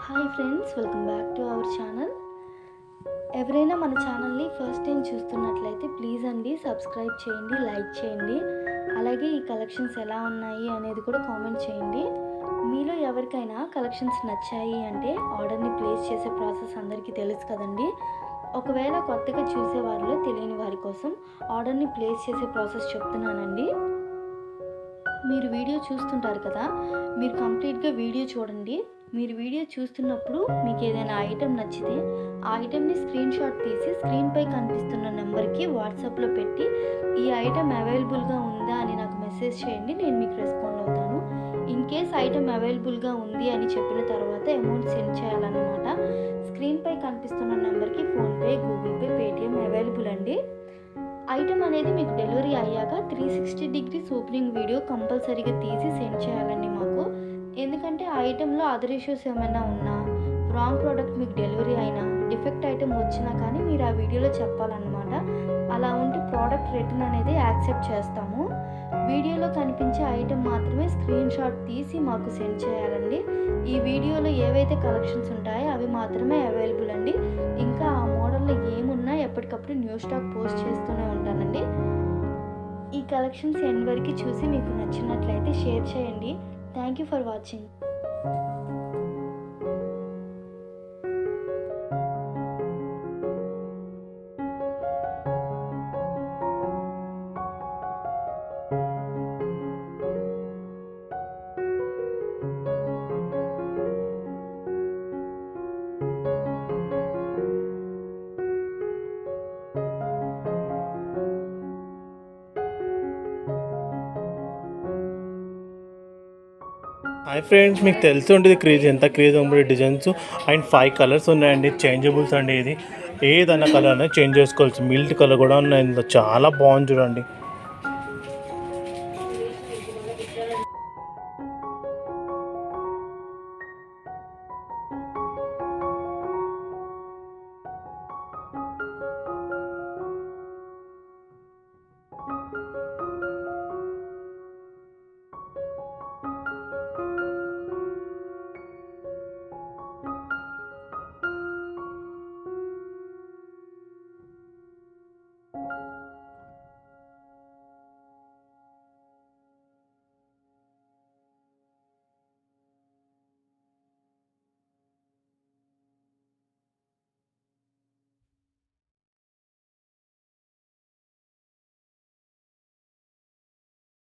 Hi friends, welcome back to our channel. ఎవరైనా మన ఛానల్ని ఫస్ట్ టైం చూస్తున్నట్లయితే ప్లీజ్ అండి సబ్స్క్రైబ్ చేయండి, లైక్ చేయండి. అలాగే ఈ కలెక్షన్స్ ఎలా ఉన్నాయి అనేది కూడా కామెంట్ చేయండి. మీలో ఎవరికైనా కలెక్షన్స్ నచ్చాయి అంటే ఆర్డర్ని ప్లేస్ చేసే ప్రాసెస్ అందరికీ తెలుసు కదండి. ఒకవేళ కొత్తగా చూసే వారిలో తెలియని వారి కోసం ఆర్డర్ని ప్లేస్ చేసే ప్రాసెస్ చెప్తున్నానండి. మీరు వీడియో చూస్తుంటారు కదా, మీరు కంప్లీట్గా వీడియో చూడండి. మీరు వీడియో చూస్తున్నప్పుడు మీకు ఏదైనా ఐటెం నచ్చితే ఆ ఐటెంని స్క్రీన్ షాట్ తీసి స్క్రీన్పై కనిపిస్తున్న నెంబర్కి వాట్సాప్లో పెట్టి ఈ ఐటెం అవైలబుల్గా ఉందా అని నాకు మెసేజ్ చేయండి, నేను మీకు రెస్పాండ్ అవుతాను. ఇన్ కేస్ ఐటెం అవైలబుల్గా ఉంది అని చెప్పిన తర్వాత అమౌంట్ సెండ్ చేయాలన్నమాట. స్క్రీన్పై కనిపిస్తున్న నెంబర్కి PhonePe, Google pay, Paytm available అండి. ఐటెం అనేది మీకు డెలివరీ అయ్యాక 360 డిగ్రీస్ ఓపెనింగ్ వీడియో కంపల్సరీగా తీసి సెండ్ చేయాలండి మాకు. ఎందుకంటే ఆ ఐటెంలో అదర్ ఇష్యూస్ ఏమైనా ఉన్నా, రాంగ్ ప్రోడక్ట్ మీకు డెలివరీ అయినా, డిఫెక్ట్ ఐటెం వచ్చినా కానీ మీరు ఆ వీడియోలో చెప్పాలన్నమాట. అలా ఉంటే ప్రోడక్ట్ రిటర్న్ అనేది యాక్సెప్ట్ చేస్తాము. వీడియోలో కనిపించే ఐటెం మాత్రమే స్క్రీన్ షాట్ తీసి మాకు సెండ్ చేయాలండి. ఈ వీడియోలో ఏవైతే కలెక్షన్స్ ఉంటాయో అవి మాత్రమే అవైలబుల్ అండి. ఇంకా ఆ మోడల్లో ఏమున్నా ఎప్పటికప్పుడు న్యూ స్టాక్ పోస్ట్ చేస్తూనే ఉంటానండి. ఈ కలెక్షన్స్ ఎండ్ వరకు చూసి మీకు నచ్చినట్లయితే షేర్ చేయండి. Thank you for watching. Hi friends, మీకు తెలిసి ఉంటుంది క్రేజ్ ఎంత క్రేజ్ ఉంటుంది. డిజైన్స్ అండ్ 5 కలర్స్ ఉన్నాయండి. చేంజబుల్స్ అండి. ఇది ఏదన్నా కలర్ అనేది చేంజ్ చేసుకోవచ్చు. మిల్ట్ కలర్ కూడా ఉన్నాయి. ఇందులో చాలా బాగుంది చూడండి.